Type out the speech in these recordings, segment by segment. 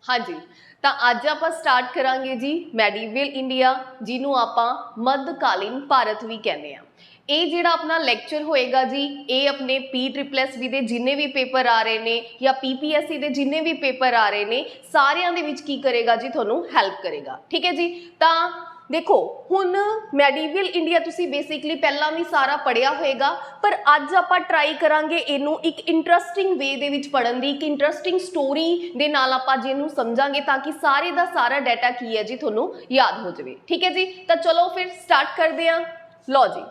हाँ जी, तो अज आप स्टार्ट करांगे जी मैਡੀਵਲ इंडिया जिन्हों आप मध्यकालीन भारत भी कहने हैं। ये जिहड़ा अपना लैक्चर होएगा जी, ये अपने PSSB के जिन्ने भी पेपर आ रहे ने या PPSC के जिन्ने भी पेपर आ रहे ने सारियां दे विच की करेगा जी, तुहानूं हेल्प करेगा। ठीक है जी। तो देखो हुण मैਡੀਵਲ इंडिया तुसी बेसिकली पहला भी सारा पढ़िया होएगा, पर अज आप ट्राई करांगे इनू एक इंटरस्टिंग वे दे विच पढ़न दी, एक इंटरस्टिंग स्टोरी दे नाल आपां जिहनूं समझांगे ताकि सारे दा सारा डाटा की है जी तुहानूं याद हो जाए। ठीक है जी। तो चलो फिर स्टार्ट करते हैं। लो जी,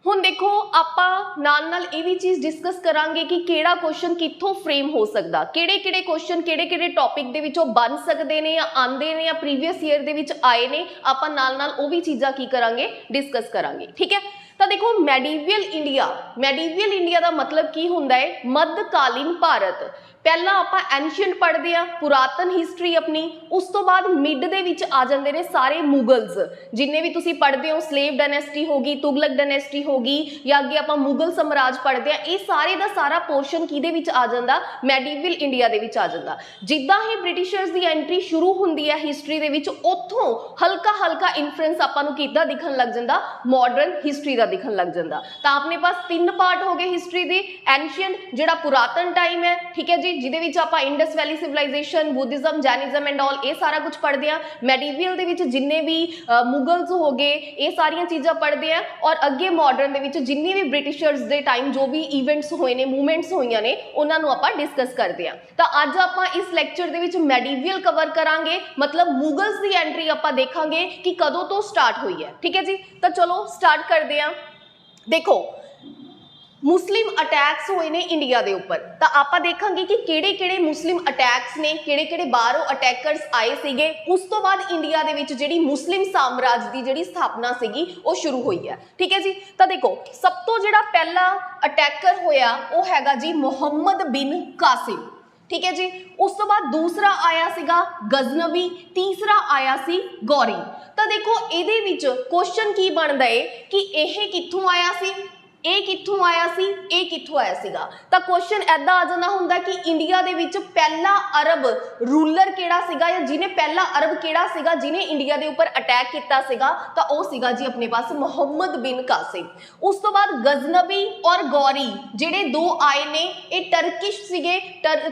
हुण देखो आपां नाल नाल ये भी चीज़ डिस्कस करांगे कि किहड़ा क्वेश्चन कित्थों फ्रेम हो सकदा, किहड़े क्वेश्चन किहड़े टॉपिक दे विचों बन सकदे ने या आंदे ने या प्रीवियस ईयर दे विच आए ने, आपां नाल नाल वो भी चीज़ां की करांगे डिस्कस करांगे। ठीक है। तो देखो मैਡੀਵਲ इंडिया का मतलब की हुंदा है? मध्यकालीन भारत। पहला आपां एंशियंट पढ़ते हैं, पुरातन हिस्टरी अपनी, उस तो बाद मिड दे विच आ जांदे ने सारे मुगल्स, जिन्ने भी तुसीं पढ़ते हो, स्लेव डायनेस्टी होगी, तुगलक डायनेस्टी होगी या अगे आपां मुगल साम्राज पढ़ते हैं, ये सारे का सारा पोर्शन किहदे विच आ जांदा? मैਡੀਵਲ इंडिया दे विच आ जांदा। जिद्दां ही ब्रिटिशर्स की एंट्री शुरू हुंदी है हिस्टरी दे विच, उत्थों हल्का हल्का इन्फ्लुएंस आपां नूं किद्दां दिखण लग जांदा? मॉडर्न हिस्टरी का दिखण लग जांदा। तां अपने पास तीन पार्ट हो गए हिस्टरी दे। एंशियंट जिहड़ा पुरातन टाइम है, ठीक है जी, जिहदे विच आपां Indus valley civilisation, Buddhism, Jainism and all ये सारा कुछ पढ़ते हैं। मैਡੀਵਲ दे विच जिन्ने भी मुगल्स हो गए ये सारियां चीज़ां पढ़ते हैं, और अगे मॉडर्न दे विच जिन्ने भी ब्रिटिशर्स दे टाइम जो भी इवेंट्स होए ने, मूवमेंट्स होईयां ने, उन्हां नूं आपां डिस्कस करते हैं। तो अज आपां इस लैक्चर दे विच मैਡੀਵਲ कवर करांगे, मतलब मुगल्स की एंट्री आपां देखांगे कि कदों तो स्टार्ट हुई है। ठीक है जी। तो चलो स्टार्ट करते हैं। देखो मुस्लिम अटैक्स हुए ने इंडिया के उपर, तो आप देखांगे कि किहड़े मुस्लिम अटैक्स ने, किहड़े बाहरों अटैकर्स आए सीगे। उस तो बाद इंडिया दे विच जिहड़ी मुस्लिम साम्राज्य की जिहड़ी स्थापना सीगी वो शुरू हुई है। ठीक है जी। तो देखो सब तो जिहड़ा पहला अटैकर होया वो हैगा जी मुहम्मद बिन कासिम। ठीक है जी। उस तो बाद दूसरा आया सीगा गजनवी, तीसरा आया सी गौरी। तो देखो इहदे विच क्वेश्चन की बनदा है कि यह कित्थों आया सी, ਇਹ ਕਿੱਥੋਂ ਆਇਆ ਸੀ, ਇਹ ਕਿੱਥੋਂ ਆਇਆ ਸੀਗਾ। ਤਾਂ ਕੁਐਸਚਨ ਐਦਾਂ ਆ ਜਾਂਦਾ ਹੁੰਦਾ ਕਿ ਇੰਡੀਆ ਦੇ ਵਿੱਚ ਪਹਿਲਾ ਅਰਬ ਰੂਲਰ ਕਿਹੜਾ ਸੀਗਾ, ਜਾਂ ਜਿਹਨੇ ਪਹਿਲਾ ਅਰਬ ਕਿਹੜਾ ਸੀਗਾ ਜਿਹਨੇ ਇੰਡੀਆ ਦੇ ਉੱਪਰ ਅਟੈਕ ਕੀਤਾ ਸੀਗਾ, ਤਾਂ ਉਹ ਸੀਗਾ ਜੀ ਆਪਣੇ ਪਾਸ ਮੁਹੰਮਦ ਬਿਨ ਕਾਸਿਮ। ਉਸ ਤੋਂ ਬਾਅਦ ਗਜ਼ਨਵੀ ਔਰ ਗੌਰੀ ਜਿਹੜੇ ਦੋ ਆਏ ਨੇ, ਇਹ ਟਰਕਿਸ਼ ਸੀਗੇ,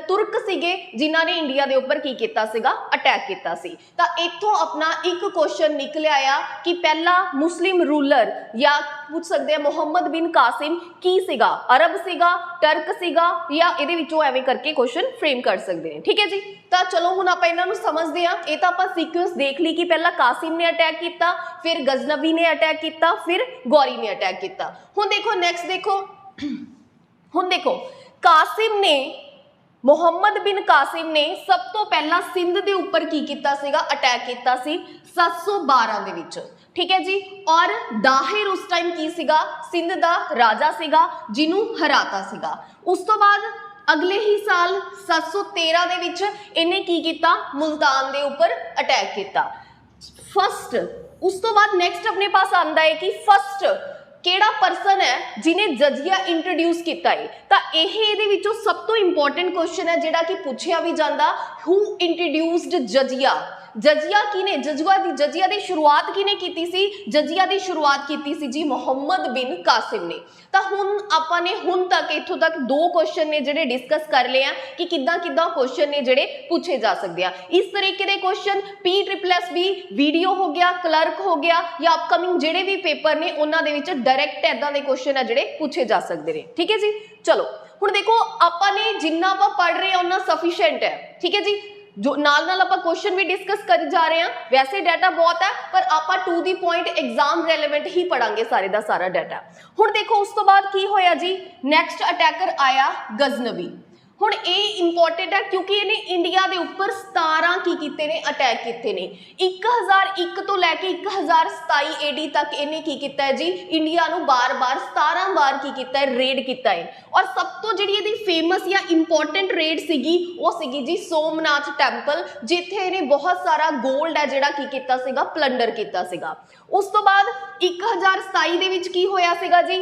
ਤੁਰਕ ਸੀਗੇ, ਜਿਨ੍ਹਾਂ ਨੇ ਇੰਡੀਆ ਦੇ ਉੱਪਰ ਕੀ ਕੀਤਾ ਸੀਗਾ? ਅਟੈਕ ਕੀਤਾ ਸੀ। ਤਾਂ ਇੱਥੋਂ ਆਪਣਾ ਇੱਕ ਕੁਐਸਚਨ ਨਿਕਲਿਆ ਆ ਕਿ ਪਹਿਲਾ ਮੁਸਲਿਮ ਰੂਲਰ ਜਾਂ पूछ सकते हैं मुहम्मद बिन कासिम की सीगा, अरब सीगा, टर्क सीगा, या इहदे विचों एवें करके क्वेश्चन फ्रेम कर सकते हैं। ठीक है जी। तो चलो हुण आपां इन्हां नूं समझदे हां। ये तो आपां सीक्वेंस देख ली कि पहला कासिम ने अटैक किया, फिर गजनवी ने अटैक किया, फिर गौरी ने अटैक किया। हुण देखो नेक्स्ट देखो, हुण देखो कासिम ने, मुहम्मद बिन कासिम ने सब तो पहला सिंध के उपर की किया सीगा? अटैक किया सी 712 दे विच। ठीक है जी। और दाहिर उस टाइम की सीगा? सिंध दा राजा सीगा जिन्हों हराता सीगा। उस तो बाद अगले ही साल 713 दे विच इन्हें की किया? मुल्तान दे उपर अटैक किया फर्स्ट। उस तो बाद नेक्स्ट अपने पास आंदा है कि फर्स्ट केड़ा पर्सन है जिन्हें जजिया इंट्रोड्यूस किया है। तो यह सब तो इंपॉर्टेंट क्वेश्चन है जिहड़ा कि पूछया भी जाता, हु इंट्रोड्यूस्ड जजिया। जजिया किने, जजिया की शुरुआत किने की सी? जजिया की शुरुआत की सी जी मुहम्मद बिन कासिम ने। तो हुण आपां ने हुण तक इत्थों तक दो क्वेश्चन ने जिहड़े डिस्कस कर लिए हैं कि किद्दां किद्दां क्वेश्चन ने जिहड़े पूछे जा सकते हैं। इस तरीके के क्वेश्चन PSSB वीडियो हो गया, क्लर्क हो गया, या अपकमिंग जिहड़े भी पेपर ने उन्हां दे विच डायरैक्ट इदां दे क्वेश्चन है जिहड़े पूछे जा सकते हैं। ठीक है जी। चलो हुण देखो आपां ने जिन्ना आपां पढ़ रहे हैं उन्ना सफिशिएंट है। ठीक है जी। जो नाल आप क्वेश्चन भी डिस्कस कर जा रहे हैं, वैसे डाटा बहुत है पर आप to the point exam relevant ही पढ़ांगे सारे का सारा डाटा। हुण देखो उस तो बाद की होया जी, नेक्स्ट अटैकर आया गजनवी। हुण ये इंपॉर्टेंट है क्योंकि इन्हें इंडिया के उपर 17 की कीते ने अटैक किए ने। 1001 तो लैके 1027 AD तक इन्हें की किया है जी? इंडिया नूं बार बार 17 बार की किया है? रेड किया है। और सब तो जी फेमस या इंपॉर्टेंट रेड सीगी वो सीगी जी सोमनाथ टैंपल, जिथे इन्हें बहुत सारा गोल्ड है जिहड़ा की किया सीगा? प्लंडर किया सीगा। उस तो बाद 1027 दे विच की होया सीगा जी?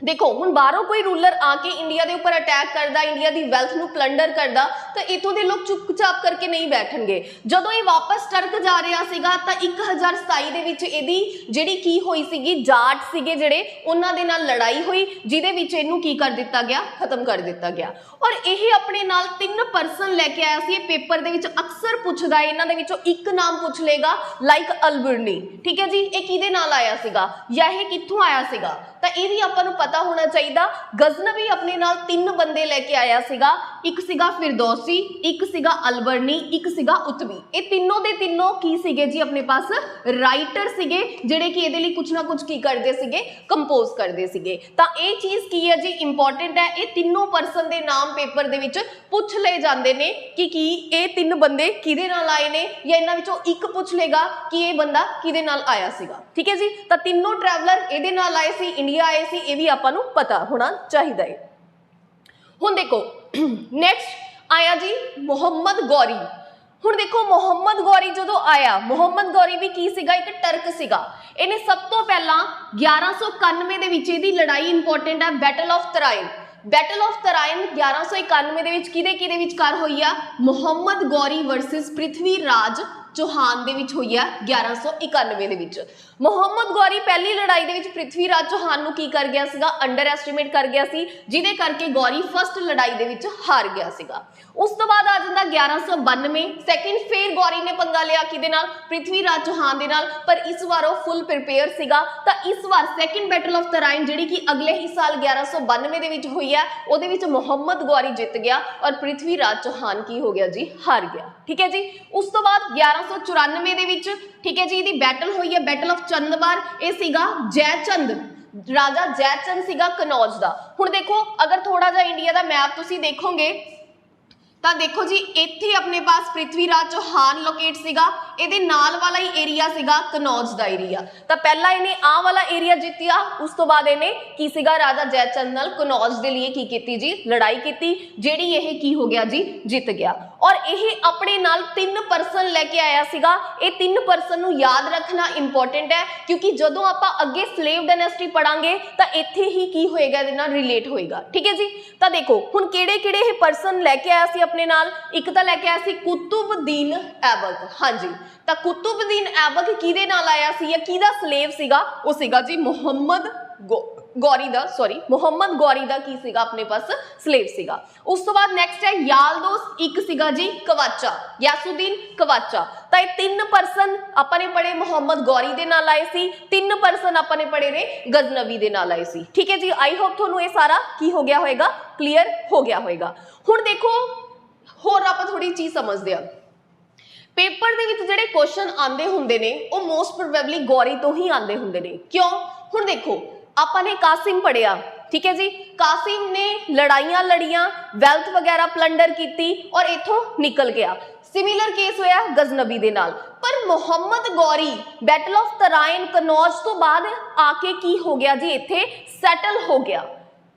देखो हुण बाहरों कोई रूलर आके इंडिया के उपर अटैक करता, इंडिया की वैल्थ नूं प्लंडर करता, तो इतों के लोग चुपचाप करके नहीं बैठणगे। जदों ये वापस टर्क जा रहा सीगा तो 1027 दे विच इहदी जिहड़ी की होई सीगी, जाट सीगे जिहड़े उन्हां दे नाल लड़ाई हुई, जिहदे विच इहनूं की कर दिता गया, खत्म कर दिता गया। और यह अपने नाल 3 पर्सन लैके आया सी। पेपर दे विच अक्सर पुछदा है, इन्हां दे विचों एक नाम पुछ लेगा लाइक अल्बर्नी, ठीक है जी। ये किहदे नाल आया सीगा या ये कित्थों आया सीगा, तो यह भी आपां नूं पता होना चाहिए। गजनवी अपने नाल 3 बंदे लैके आया सीगा, एक सीगा फिरदौसी, एक सीगा अल्बर्नी, एक सीगा उत्वी। ये तीनों दे तीनों की सीगे जी अपने पास राइटर सीगे, जिहड़े कि इहदे लई कुछ ना कुछ की करदे सीगे, कंपोज करदे सीगे। तां ये चीज़ की है जी इंपॉर्टेंट है। ये तीनों पर्सन दे नाम पेपर दे विच पुछ ले जांदे ने कि ये 3 बंदे किहदे नाल आए ने, या इन्हां विचों एक पुछ लेगा कि ये बंदा किहदे नाल आया सीगा, ठीक है जी। तां तीनों ट्रैवलर इहदे नाल आए सी, इंडिया आए सी, ये भी आपां नूं पता होना चाहिए है। हुण देखो नैक्सट आया जी मुहम्मद गौरी। हुण देखो मुहम्मद गौरी जो आया, मुहम्मद गौरी भी की सीगा, एक टर्क सीगा। इन्हें सब तो पहला 1191 दे विच इहदी लड़ाई इंपॉर्टेंट है, battle of Tarain. Battle of Tarain 1191 दे विच किहदे विचकार होई आ, मुहम्मद गौरी वर्सिस पृथ्वी राज चौहान दे विच होई आ 1191 दे विच। मुहम्मद गौरी पहली लड़ाई दे विच पृथ्वीराज चौहान नूं की कर गया सीगा, अंडर एस्टीमेट कर गया सी, जिहदे करके गौरी फर्स्ट लड़ाई दे विच हार गया सीगा। उस तो बाद आ जांदा 1192, सैकेंड फिर गौरी ने पंगा लिया किहदे नाल, पृथ्वीराज चौहान दे नाल, पर इस बार वो फुल प्रिपेयर सीगा। तां इस बार सैकेंड बैटल ऑफ तराइन जिहड़ी कि अगले ही साल 1192 दे विच होई है, उहदे विच मुहम्मद गौरी जित गया और पृथ्वीराज चौहान की हो गया जी, हार गया, ठीक है जी। उस तो बाद 1194 दे विच, ठीक है जी, इहदी बैटल हुई है, बैटल ऑफ चंदबार। ये सीगा जयचंद, राजा जयचंद सीगा कनौज दा। हुण देखो अगर थोड़ा जा इंडिया दा मैप तुसीं देखोगे तो देखो जी, इत्थे अपने पास पृथ्वीराज चौहान लोकेट सीगा, इहदे नाल वाला ही एरिया सीगा कनौज दा एरिया। तो पहला इन्हें आ वाला एरिया जितिया, उस तो बाद इन्हें की सीगा राजा जयचंद नाल कनौज दे लिए की कीती जी, लड़ाई कीती, जेड़ी यह की हो गया जी, जित गया। और यह अपने नाल 3 पर्सन लैके आया सीगा। ये 3 पर्सन नूं याद रखना इंपॉर्टेंट है, क्योंकि जदों आपां अगे स्लेव डायनेस्टी पढ़ांगे तो इत्थे ही की होएगा, इहदे नाल रिलेट होएगा, ठीक है जी। तो देखो हुण किहड़े-किहड़े ये पर्सन लैके आया सी अपने नाल। एक तो लैके आया सी कुतुबुद्दीन ऐबक, हाँ जी। तो कुतुबुद्दीन ऐबक किहदे नाल आया सी या किहदा स्लेव सीगा, वो सीगा जी मुहम्मद गौरी दा, सॉरी मुहम्मद गौरी दा की सीगा अपने पास स्लेव सीगा। उस तो बाद नेक्स्ट है यालदोस, एक सीगा जी कवाचा, यासुद्दीन कवाचा। तो ये 3 पर्सन अपने पढ़े मुहम्मद गौरी दे नाल आए सी, 3 पर्सन अपने पढ़े ने गजनवी दे नाल आए सी, ठीक है जी। आई होप तुहानूं ये सारा की हो गया होएगा, क्लीयर हो गया होएगा। हुण देखो होर आपां थोड़ी चीज़ समझदे आ, पेपर दे विच जिहड़े क्वेश्चन आंदे हुंदे ने वो मोस्ट प्रोबेबली गौरी तो ही आंदे हुंदे ने। क्यों? हुण देखो आपने कासिम पढ़िया, ठीक है जी, कासिम ने लड़ाइयां लड़ियां, वेल्थ वगैरह प्लंडर की और इथों निकल गया। सिमिलर केस होया गजनबी दे नाल। पर मुहम्मद गौरी बैटल ऑफ तराइन कनौज तो बाद आके की हो गया जी, इत्थे सैटल हो गया,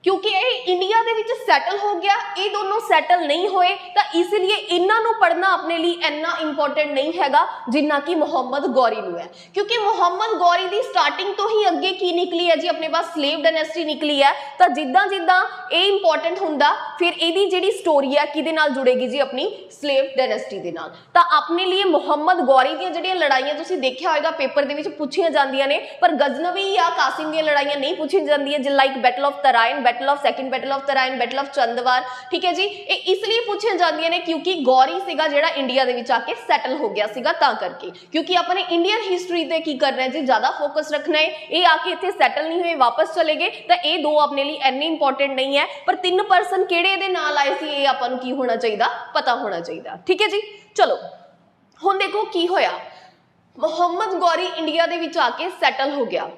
क्योंकि ये इंडिया दे विच सैटल हो गया, ये दोनों सैटल नहीं होए, तो इसलिए इन्हां नूं पढ़ना अपने लिए इन्ना इंपॉर्टेंट नहीं हैगा जिन्ना कि मुहम्मद गौरी नूं है। क्योंकि मुहम्मद गौरी दी स्टार्टिंग तो ही अगे की निकली है जी, अपने पास स्लेव डायनेस्टी निकली है। तो जिद्दां जिद्दां ये इंपॉर्टेंट हुंदा, फिर इहदी जिहड़ी स्टोरी है किहदे नाल जुड़ेगी जी, अपनी स्लेव डायनेस्टी दे नाल। तो अपने लिए मुहम्मद गौरी दी जिहड़ियां लड़ाइयां तुसीं देखिया होएगा पेपर दे विच पुछियां जांदियां ने, पर गजनवी या कासिम दी लड़ाइयां नहीं पुछी जांदियां, like battle of Tarain, battle of second battle of Tarain, battle of Chandwar, ठीक है जी। ये इसलिए पूछे जांदियां ने क्योंकि गौरी सीगा जिहड़ा इंडिया दे विच आके सैटल हो गया सीगा, तां करके। क्योंकि अपने इंडियन हिस्टरी ते की करना है जी, ज्यादा फोकस रखना है। ये आके इत्थे सैटल नहीं हुए, वापस चले गए, तो ये 2 अपने लिए इन्ने इंपॉर्टेंट नहीं है। पर 3 पर्सन किहड़े दे नाल आए सी, ये आपां नूं की होना चाहिए, पता होना चाहिए, ठीक है जी। चलो हुण देखो की होया, मुहम्मद गौरी इंडिया दे विच आके सैटल हो गया।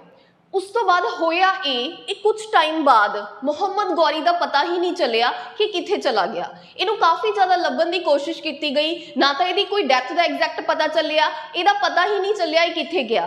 उस तो बाद होया ये कुछ टाइम बाद मुहम्मद गौरी का पता ही नहीं चलिया कि किथे चला गया। इनू काफ़ी ज़्यादा लभन की कोशिश की गई, ना तो यदी कोई डैथ का एग्जैक्ट पता चलिया, यदा पता ही नहीं चलिया ये किथे गया।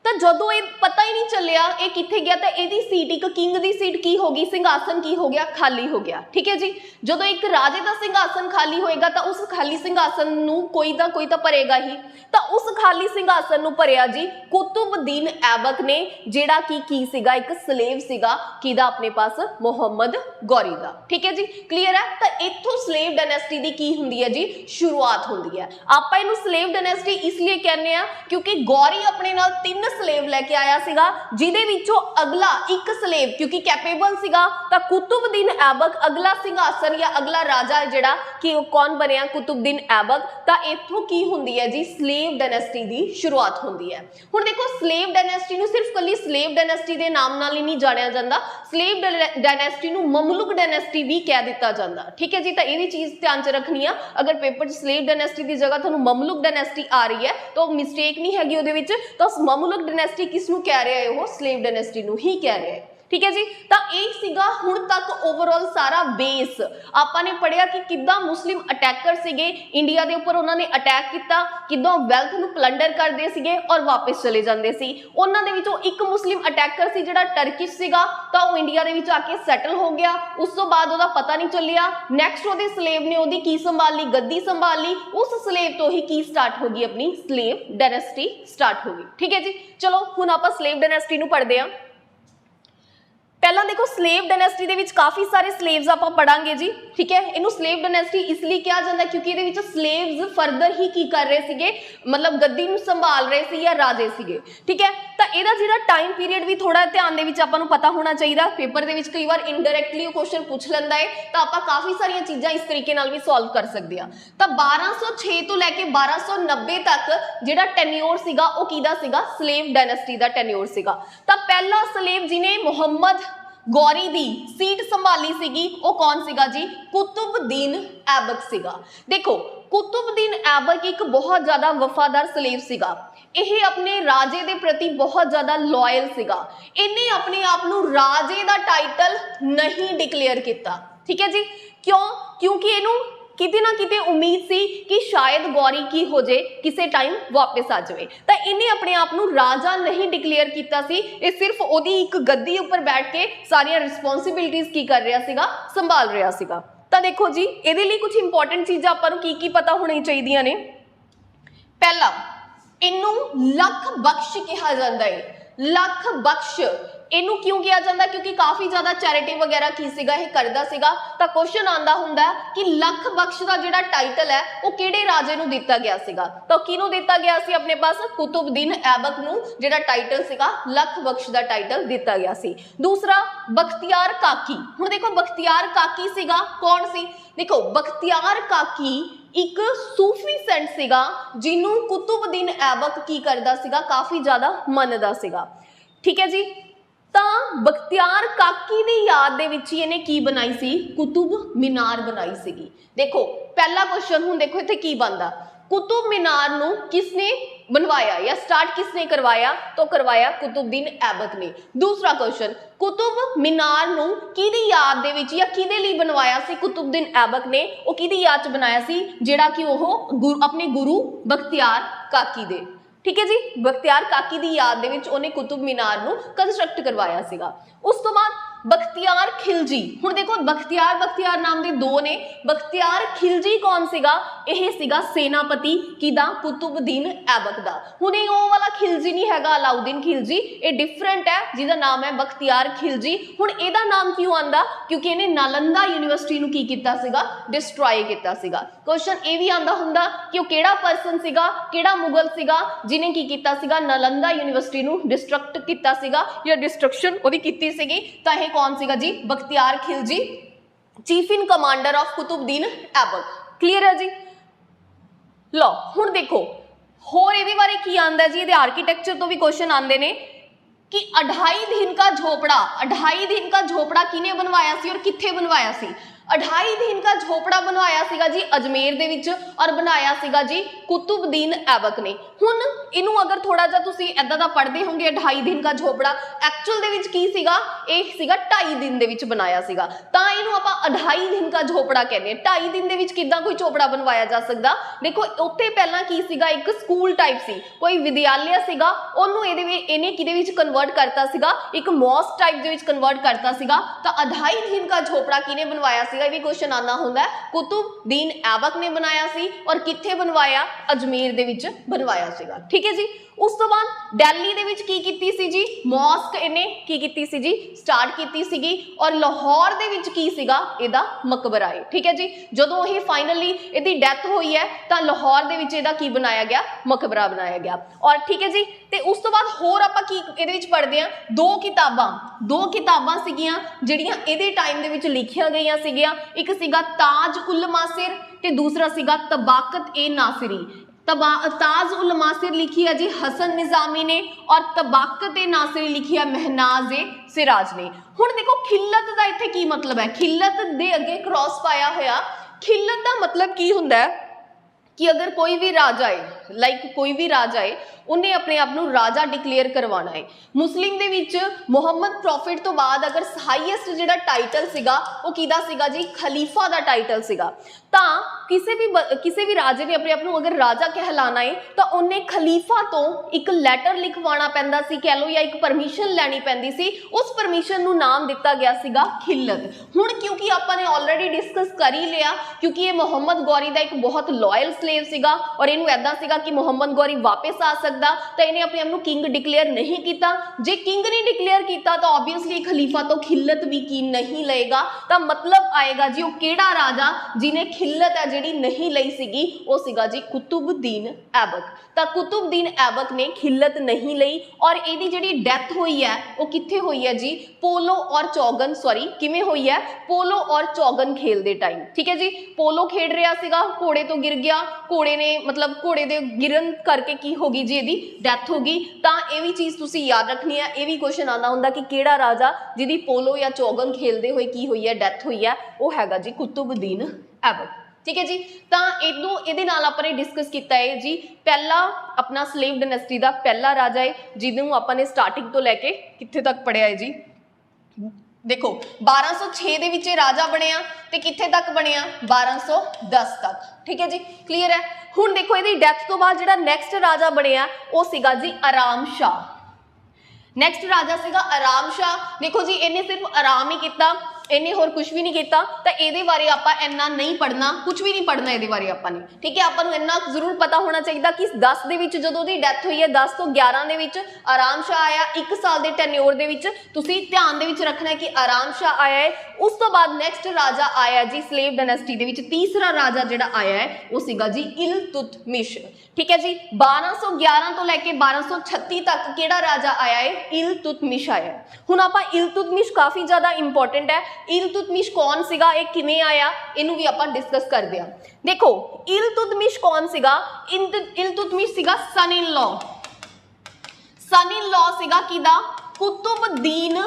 ਤਾਂ ਜਦੋਂ ਇਹ ਪਤਾ ਹੀ ਨਹੀਂ ਚੱਲਿਆ ਇਹ ਕਿੱਥੇ ਗਿਆ ਤਾਂ ਇਹਦੀ ਸੀਟ, ਇੱਕ ਕਿੰਗ ਦੀ ਸੀਟ ਕੀ ਹੋ ਗਈ, ਸਿੰਘਾਸਨ ਕੀ ਹੋ ਗਿਆ, ਖਾਲੀ ਹੋ ਗਿਆ। ਠੀਕ ਹੈ ਜੀ, ਜਦੋਂ ਇੱਕ ਰਾਜੇ ਦਾ ਸਿੰਘਾਸਨ ਖਾਲੀ ਹੋਏਗਾ ਤਾਂ ਉਸ ਖਾਲੀ ਸਿੰਘਾਸਨ ਨੂੰ ਕੋਈ ਨਾ ਕੋਈ ਤਾਂ ਭਰੇਗਾ ਹੀ। ਤਾਂ ਉਸ ਖਾਲੀ ਸਿੰਘਾਸਨ ਨੂੰ ਭਰਿਆ ਜੀ ਕੁਤੁਬਦੀਨ ਐਬਕ ਨੇ, ਜਿਹੜਾ ਕਿ ਕੀ ਸੀਗਾ, ਇੱਕ ਸਲੇਵ ਸੀਗਾ ਕਿਹਦਾ, ਆਪਣੇ ਪਾਸ ਮੁਹੰਮਦ ਗੌਰੀ ਦਾ। ਠੀਕ ਹੈ ਜੀ, ਕਲੀਅਰ ਹੈ। ਤਾਂ ਇੱਥੋਂ ਸਲੇਵ ਡਾਇਨੈਸਟੀ ਦੀ ਕੀ ਹੁੰਦੀ ਹੈ ਜੀ, ਸ਼ੁਰੂਆਤ ਹੁੰਦੀ ਹੈ। ਆਪਾਂ ਇਹਨੂੰ ਸਲੇਵ ਡਾਇਨੈਸਟੀ ਇਸ ਲਈ ਕਹਿੰਦੇ ਆ ਕਿਉਂਕਿ ਗੌਰੀ ਆਪਣੇ ਨਾਲ 3 ਸਲੇਵ ਲੈ ਕੇ ਆਇਆ ਸੀਗਾ, ਜਿਹਦੇ ਵਿੱਚੋਂ ਅਗਲਾ ਇੱਕ ਸਲੇਵ ਕਿਉਂਕਿ ਕੈਪੇਬਲ ਸੀਗਾ ਤਾਂ ਕੁਤੁਬਦੀਨ ਐਬਕ ਅਗਲਾ ਸਿੰਘਾਸਨ ਜਾਂ ਅਗਲਾ ਰਾਜਾ ਜਿਹੜਾ ਕਿ ਉਹ ਕੌਣ ਬਣਿਆ, ਕੁਤੁਬਦੀਨ ਐਬਕ। ਤਾਂ ਇੱਥੋਂ ਕੀ ਹੁੰਦੀ ਹੈ ਜੀ, ਸਲੇਵ ਡਾਇਨੈਸਟੀ ਦੀ ਸ਼ੁਰੂਆਤ ਹੁੰਦੀ ਹੈ। ਹੁਣ ਦੇਖੋ ਸਲੇਵ ਡਾਇਨੈਸਟੀ ਨੂੰ ਸਿਰਫ ਕੱਲੀ ਸਲੇਵ ਡਾਇਨੈਸਟੀ ਦੇ ਨਾਮ ਨਾਲ ਹੀ ਨਹੀਂ ਜਾਣਿਆ ਜਾਂਦਾ, ਸਲੇਵ ਡਾਇਨੈਸਟੀ ਨੂੰ ਮਮਲੁਕ ਡਾਇਨੈਸਟੀ ਵੀ ਕਹਿ ਦਿੱਤਾ ਜਾਂਦਾ। ਠੀਕ ਹੈ ਜੀ, ਤਾਂ ਇਹ ਵੀ ਚੀਜ਼ ਧਿਆਨ 'ਚ ਰੱਖਣੀ ਆ। ਅਗਰ ਪੇਪਰ 'ਚ ਸਲੇਵ ਡਾਇਨੈਸਟੀ ਦੀ ਜਗ੍ਹਾ ਤੁਹਾਨੂੰ ਮਮਲੁਕ ਡਾਇਨੈਸਟੀ ਆ ਰਹੀ ਹੈ ਤਾਂ ਉਹ ਮਿਸਟੇਕ ਨਹੀਂ ਹੈਗੀ ਉਹਦੇ ਵਿੱਚ। ਤਾਂ ਮਮਲੁਕ ਡਾਇਨੈਸਟੀ ਕਿਸ ਨੂੰ ਕਹਿ ਰਿਹਾ ਹੈ, ਉਹ ਸਲੇਵ ਡਾਇਨੈਸਟੀ ਨੂੰ ਹੀ ਕਹਿ ਰਿਹਾ ਹੈ। ਠੀਕ ਹੈ ਜੀ, ਤਾਂ ਇਹ ਸੀਗਾ ਹੁਣ ਤੱਕ ਓਵਰਆਲ ਸਾਰਾ ਬੇਸ। ਆਪਾਂ ਨੇ ਪੜਿਆ ਕਿ ਕਿੱਦਾਂ ਮੁਸਲਿਮ ਅਟੈਕਰ ਸੀਗੇ ਇੰਡੀਆ ਦੇ ਉੱਪਰ, ਉਹਨਾਂ ਨੇ ਅਟੈਕ ਕੀਤਾ, ਕਿੱਦਾਂ ਵੈਲਥ ਨੂੰ ਪਲੰਡਰ ਕਰਦੇ ਸੀਗੇ ਔਰ ਵਾਪਸ ਚਲੇ ਜਾਂਦੇ ਸੀ। ਉਹਨਾਂ ਦੇ ਵਿੱਚੋਂ ਇੱਕ ਮੁਸਲਿਮ ਅਟੈਕਰ ਸੀ ਜਿਹੜਾ ਟਰਕਿਸ਼ ਸੀਗਾ, ਤਾਂ ਉਹ ਇੰਡੀਆ ਦੇ ਵਿੱਚ ਆ ਕੇ ਸੈਟਲ ਹੋ ਗਿਆ। ਉਸ ਤੋਂ ਬਾਅਦ ਉਹਦਾ ਪਤਾ ਨਹੀਂ ਚੱਲਿਆ। ਨੈਕਸਟ ਉਹਦੇ ਸਲੇਵ ਨੇ ਉਹਦੀ ਕੀ ਸੰਭਾਲੀ, ਗੱਦੀ ਸੰਭਾਲੀ। ਉਸ ਸਲੇਵ ਤੋਂ ਹੀ ਕੀ ਸਟਾਰਟ ਹੋ ਗਈ, ਆਪਣੀ ਸਲੇਵ ਡਾਇਨੈਸਟੀ ਸਟਾਰਟ ਹੋ ਗਈ। ਠੀਕ ਹੈ ਜੀ, ਚਲੋ ਹੁਣ ਆਪਾਂ ਸਲੇਵ ਡਾਇਨੈਸਟੀ ਨੂੰ ਪੜ੍ਹਦੇ ਹਾਂ। ਪਹਿਲਾਂ ਦੇਖੋ ਸਲੇਵ ਡਾਇਨੈਸਟੀ ਦੇ ਵਿੱਚ ਕਾਫੀ ਸਾਰੇ ਸਲੇਵਸ ਆਪਾਂ ਪੜਾਂਗੇ ਜੀ। ਠੀਕ ਹੈ, ਇਹਨੂੰ ਸਲੇਵ ਡਾਇਨੈਸਟੀ ਇਸ ਲਈ ਕਿਹਾ ਜਾਂਦਾ ਕਿਉਂਕਿ ਇਹਦੇ ਵਿੱਚ ਸਲੇਵਸ ਫਰਦਰ ਹੀ ਕੀ ਕਰ ਰਹੇ ਸੀਗੇ, ਮਤਲਬ ਗੱਦੀ ਨੂੰ ਸੰਭਾਲ ਰਹੇ ਸੀ ਜਾਂ ਰਾਜੇ ਸੀਗੇ। ਠੀਕ ਹੈ, ਤਾਂ ਇਹਦਾ ਜਿਹੜਾ ਟਾਈਮ ਪੀਰੀਅਡ ਵੀ ਥੋੜਾ ਧਿਆਨ ਦੇ ਵਿੱਚ ਆਪਾਂ ਨੂੰ ਪਤਾ ਹੋਣਾ ਚਾਹੀਦਾ। ਪੇਪਰ ਦੇ ਵਿੱਚ ਕਈ ਵਾਰ ਇਨਡਾਇਰੈਕਟਲੀ ਉਹ ਕੁਐਸਚਨ ਪੁੱਛ ਲੈਂਦਾ ਹੈ, ਤਾਂ ਆਪਾਂ ਕਾਫੀ ਸਾਰੀਆਂ ਚੀਜ਼ਾਂ ਇਸ ਤਰੀਕੇ ਨਾਲ ਵੀ ਸੋਲਵ ਕਰ ਸਕਦੇ ਹਾਂ। ਤਾਂ 1206 ਤੋਂ ਲੈ ਕੇ 1290 ਤੱਕ ਜਿਹੜਾ ਟੈਨਿਓਰ ਸੀਗਾ ਉਹ ਕਿਹਦਾ ਸੀਗਾ, ਸਲੇਵ ਡਾਇਨੈਸਟੀ ਦਾ ਟੈਨਿਓਰ ਸੀਗਾ। ਤਾਂ ਪਹਿਲਾ ਸਲੇਵ ਜਿਹਨੇ ਮੁਹੰਮਦ ਗੌਰੀ ਦੀ ਸੀਟ ਸੰਭਾਲੀ ਸੀਗੀ ਉਹ ਕੌਣ ਸੀਗਾ ਜੀ, ਕੁਤੁਬਦੀਨ ਐਬਕ ਸੀਗਾ। ਦੇਖੋ ਕੁਤੁਬਦੀਨ ਐਬਕ ਇੱਕ ਬਹੁਤ ਜ਼ਿਆਦਾ ਵਫਾਦਾਰ ਸਲੇਵ ਸੀਗਾ। ਇਹ ਆਪਣੇ ਰਾਜੇ ਦੇ ਪ੍ਰਤੀ ਬਹੁਤ ਜ਼ਿਆਦਾ ਲਾਇਲ ਸੀਗਾ। ਇਹਨੇ ਆਪਣੇ ਆਪ ਨੂੰ ਰਾਜੇ ਦਾ ਟਾਈਟਲ ਨਹੀਂ ਡਿਕਲੇਅਰ ਕੀਤਾ। ਠੀਕ ਹੈ ਜੀ, ਕਿਉਂ, ਕਿਉਂਕਿ ਇਹਨੂੰ ਕਿਤੇ ਨਾ ਕਿਤੇ ਉਮੀਦ ਸੀ ਕਿ ਸ਼ਾਇਦ ਗੌਰੀ ਕੀ ਹੋ ਜੇ, ਕਿਸੇ ਟਾਈਮ ਵਾਪਸ ਆ ਜਾਵੇ। ਤਾਂ ਇਹਨੇ ਆਪਣੇ ਆਪ ਨੂੰ ਰਾਜਾ ਨਹੀਂ ਡਿਕਲੇਅਰ ਕੀਤਾ ਸੀ। ਇਹ ਸਿਰਫ ਉਹਦੀ ਇੱਕ ਗੱਦੀ ਉੱਪਰ ਬੈਠ ਕੇ ਸਾਰੀਆਂ ਰਿਸਪੌਂਸਿਬਿਲਿਟੀਜ਼ ਕੀ ਕਰ ਰਿਹਾ ਸੀਗਾ, ਸੰਭਾਲ ਰਿਹਾ ਸੀਗਾ। ਤਾਂ ਦੇਖੋ ਜੀ ਇਹਦੇ ਲਈ ਕੁਝ ਇੰਪੋਰਟੈਂਟ ਚੀਜ਼ਾਂ ਆਪਾਂ ਨੂੰ ਕੀ ਪਤਾ ਹੋਣੀਆਂ ਚਾਹੀਦੀਆਂ ਨੇ। ਪਹਿਲਾ, ਇਹਨੂੰ ਲੱਖ ਬਖਸ਼ ਕਿਹਾ ਜਾਂਦਾ ਹੈ। ਲੱਖ ਬਖਸ਼ ਇਹਨੂੰ ਕਿਉਂ ਕਿਹਾ ਜਾਂਦਾ, ਕਿਉਂਕਿ ਕਾਫੀ ਜ਼ਿਆਦਾ ਚੈਰਿਟੀ ਵਗੈਰਾ ਕੀ ਸੀਗਾ ਇਹ ਕਰਦਾ ਸੀਗਾ। ਤਾਂ ਕੁਐਸਚਨ ਆਂਦਾ ਹੁੰਦਾ ਕਿ ਲੱਖ ਬਖਸ਼ ਦਾ ਜਿਹੜਾ ਟਾਈਟਲ ਹੈ ਉਹ ਕਿਹੜੇ ਰਾਜੇ ਨੂੰ ਦਿੱਤਾ ਗਿਆ ਸੀਗਾ। ਤਾਂ ਕਿਹਨੂੰ ਦਿੱਤਾ ਗਿਆ ਸੀ, ਆਪਣੇ ਪਾਸ ਕੁਤੁਬਦੀਨ ਐਬਕ ਨੂੰ ਜਿਹੜਾ ਟਾਈਟਲ ਸੀਗਾ ਲੱਖ ਬਖਸ਼ ਦਾ ਟਾਈਟਲ ਦਿੱਤਾ ਗਿਆ ਸੀ। ਦੂਸਰਾ, ਬਖਤਿਆਰ ਕਾਕੀ। ਹੁਣ ਦੇਖੋ ਬਖਤਿਆਰ ਕਾਕੀ ਸੀਗਾ ਕੌਣ ਸੀ, ਦੇਖੋ ਬਖਤਿਆਰ ਕਾਕੀ ਇੱਕ ਸੂਫੀ ਸੈਂਟ ਸੀਗਾ ਜਿਹਨੂੰ ਕੁਤੁਬਦੀਨ ਐਬਕ ਕੀ ਕਰਦਾ ਸੀਗਾ, ਕਾਫੀ ਜ਼ਿਆਦਾ ਮੰਨਦਾ ਸੀਗਾ। ਠੀਕ ਹੈ ਜੀ, ਤਾਂ ਬਖਤਿਆਰ ਕਾਕੀ ਦੀ ਯਾਦ ਦੇ ਵਿੱਚ ਹੀ ਇਹਨੇ ਕੀ ਬਣਾਈ ਸੀ, ਕੁਤੁਬ ਮੀਨਾਰ ਬਣਾਈ ਸੀਗੀ। ਦੇਖੋ ਪਹਿਲਾ ਕੁਐਸਚਨ ਹੁਣ ਦੇਖੋ ਇੱਥੇ ਕੀ ਬਣਦਾ, ਕੁਤੁਬ ਮੀਨਾਰ ਨੂੰ ਕਿਸਨੇ बनवाया या स्टार्ट किसने करवाया, तो करवाया कुतुबदीन ऐबक ने। दूसरा क्वेश्चन, कुतुब मीनार नूं किहदी याद दे विच या किहदे लई बनवाया सी कुतुबदीन ऐबक ने, वो किहदी याद च बनाया सी, जिहड़ा कि ओह अपने गुरु बख्तियार काकी दे। ठीक है जी, बख्तियार काकी दी याद दे विच ओहने कुतुब मीनार नूं कंस्ट्रक्ट करवाया सीगा। उस तो बाद बख्तियार खिलजी, हुण देखो बख्तियार नाम दे दो ने। बख्तियार खिलजी कौन सीगा, यह सीगा सेनापति किदा, कुतुबदीन ऐबक दा। हुण ये ओह वाला खिलजी नहीं हैगा अलाउद्दीन खिलजी, ये डिफरेंट है जिहदा नाम है बख्तियार खिलजी। हुण इहदा नाम क्यों आंदा, क्योंकि इहने नालंदा यूनिवर्सिटी नूं की कीता सीगा, डिस्ट्रॉय कीता सीगा। क्वेश्चन ये भी आंदा हुंदा कि वो किहड़ा पर्सन सीगा, किहड़ा मुगल सीगा जिन्हें की कीता सीगा, नालंदा यूनिवर्सिटी नूं डिस्ट्रक्ट कीता सीगा या डिस्ट्रक्शन ओहदी कीती सीगी। तां इह कौन सीगा जी, Bakhtiyar Khilji, chief in commander of Qutbuddin Aibak. Clear है जी। लो हुण देखो होर इहदे बारे की आंदा जी, इहदे आर्कीटैक्चर तो भी क्वेश्चन आंदे ने कि 2.5 दिन का झोपड़ा, 2.5 दिन का झोपड़ा किने बनवाया सी और कित्थे बनवाया सी। 28 दिन का झोपड़ा बनवाया सीगा जी अजमेर दे विच और बनाया सीगा जी कुतुबुद्दीन ऐबक ने। हुण इनू अगर थोड़ा जा तुसी इदां दा पढ़दे होंगे 28 दिन का झोपड़ा, एक्चुअल दे विच की सीगा, इह सीगा 2.5 दिन दे विच बनाया सीगा, तां इनू आपां 28 दिन का झोपड़ा कहंदे आ। 2.5 दिन दे विच किदां कोई झोपड़ा बनवाया जा सकदा? देखो उत्थे पहलां की सीगा, एक स्कूल टाइप सी, कोई विद्यालय सीगा, ओनू इहने किहदे विच कन्वर्ट करता सीगा, एक मॉस्क टाइप दे विच कन्वर्ट करता सीगा। तां 28 दिन का झोपड़ा किहने बनवाया सीगा, भी क्वेश्चन आना हुंदा है। कुतुबुद्दीन ऐबक ने बनाया सी और कित्थे बनवाया? अजमेर दे विच बनवाया सीगा। ठीक है जी। उस तो बाद दिल्ली दे विच की कीती सी जी, मॉस्क इहने की कीती सी जी, स्टार्ट कीती सीगी। और लाहौर दे विच की सीगा, इहदा मकबरा है। ठीक है जी। जदों ये फाइनली इहदी डेथ होई है तां लाहौर दे विच इहदा की बनाया गया? मकबरा बनाया गया। और ठीक है जी। ते उस तो बाद होर आपां की इहदे विच पढ़दे आ, दो किताबां सीगियां जिहड़ियां इहदे टाइम दे विच लिखियां गईयां सीगियां। एक सीगा ताज उल मासिर ते दूसरा सीगा तबाकत ए नासिरी। ताज उल मासिर लिखी है जी हसन निजामी ने और तबाकत ए नासिरी लिखी है महनाज ए सिराज ने। हुण देखो खिल्लत दा इत्थे की मतलब है, खिल्लत दे अगे क्रॉस पाया होया। खिल्लत दा मतलब की हुंदा है कि अगर कोई भी राजा है, कोई भी राजा है, उन्हें अपने आप नूं राजा डिक्लेयर करवाना है। मुस्लिम दे विच मुहम्मद प्रॉफिट तो बाद अगर हाईएस्ट जिहड़ा टाइटल सीगा वो किहदा सीगा जी? खलीफा दा टाइटल सीगा। तां किसी भी राजे ने अपने आप नूं अगर राजा कहलाना है तो उन्हें खलीफा तो एक लैटर लिखवाना पैंदा सी, कह लो, या एक परमिशन लैनी पैंदी सी। उस परमिशन नूं नाम दिता गया सीगा खिल्लत। हुण क्योंकि आपां ने ऑलरेडी डिस्कस कर ही लिया, क्योंकि ये मुहम्मद गौरी दा एक बहुत लॉयल स्लेव सीगा और इनू ऐदां सीगा कि मुहम्मद गौरी वापस आ सकदा, तो इन्हें अपने आप नूं किंग डिक्लेयर नहीं किया। जे किंग नहीं डिक्लेयर किया तो ऑब्वियसली खलीफा तो खिल्लत भी की नहीं लेगा। तो मतलब आएगा जी वो केड़ा राजा जिन्हें खिल्लत है जिहड़ी नहीं लई सीगी, वो सीगा जी कुतुबुद्दीन ऐबक। तो कुतुबुद्दीन ऐबक ने खिल्लत नहीं लई और इहदी जिहड़ी डेथ हुई है वो कित्थे हुई है जी? पोलो और चौगन, सॉरी किवें हुई है? पोलो और चौगन खेल दे टाइम। ठीक है जी। पोलो खेड रहा सीगा, घोड़े तो गिर गया, घोड़े ने मतलब घोड़े दे गिरन करके की होगी जी, इहदी डेथ होगी। तां ये भी चीज़ तुसी याद रखनी है। ये भी क्वेश्चन आना हुंदा कि केड़ा राजा जिहदी पोलो या चौगन खेलते हुए की हुई है, डेथ हुई है, वो हैगा जी कुतुबुद्दीन ऐबक। ठीक है जी। तां इहदे नाल आपां ने डिस्कस किया है जी पहला अपना स्लेव डायनेस्टी का पहला राजा है जिन्होंने आपां ने स्टार्टिंग तो लैके कित्थे तक पढ़िया है जी। देखो 1206 दे विच राजा बनिया ते कित्थे तक बनिया? 1210 तक। ठीक है जी, क्लीयर है। हुण देखो इहदी डेथ तो बाद जिहड़ा नैक्सट राजा बनिया वो सीगा जी आराम शाह। नैक्सट राजा सीगा आराम शाह। देखो जी इन्हें सिर्फ आराम ही किया, इन्हें होर कुछ भी नहीं किया। तो ये बारे आपां इन्ना नहीं पढ़ना, कुछ भी नहीं पढ़ना ये बारे आपां ने। ठीक है, आपां नूं इन्ना जरूर पता होना चाहिए कि 10 दे विच जदों दी डेथ हुई है 10 तो 11 दे विच आराम शाह आया। 1 साल के टेन्योर दे विच तुसीं ध्यान दे विच रखना है कि आराम शाह आया है। उस तो बाद नैक्सट राजा आया जी स्लेव डायनेस्टी दे विच तीसरा राजा जिहड़ा आया है वो सीगा जी इल्तुतमिश। ठीक है जी। 1211 तो लैके 1236 तक केड़ा राजा आया है? इल्तुतमिश आया है। हुण आपां इल्तुतमिश काफ़ी ज़्यादा इंपॉर्टेंट है। इल्तुतमिश कौन सीगा, एक किवें आया, इनू भी आपां डिस्कस करदे हां। देखो इल्तुतमिश कौन सीगा? इल्तुतमिश सीगा सन इन लॉ सीगा किदा? कुतुबुद्दीन